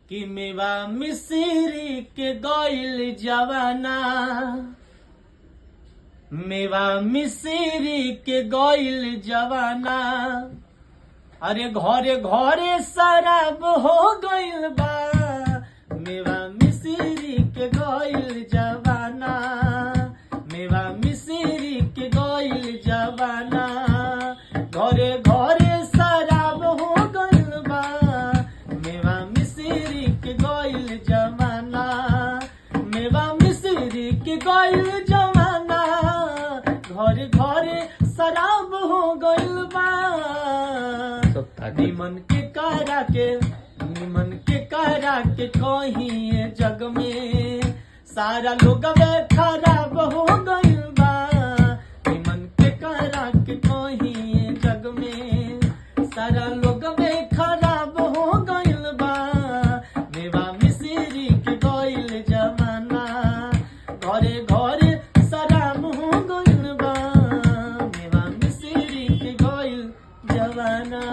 कि मेवा मिसरी के गइल जवाना, मेवा मिसरी के गइल जवाना। अरे घरे घरे शराब हो गइल बा, मेवा मिसरी के गइल जवाना, मेवा मिसरी के गइल जवाना। घरे घरे शराब हो गइल बा, मेवा मिसरी के गइल जवाना, मेवा मिसरी के गइल जवाना। घरे घरे शराब हो गइल बा, निमन के करा के, निमन के करा के कहीं जग में सारा लोग खराब हो गइल बा। निमन के करा के कहीं जग में सारा लोग खराब हो गइल बा। मेवा मिसरी के गइल जमाना, घरे घरे शराब हो गइल बा, मेवा मिसरी के गइल जवाना।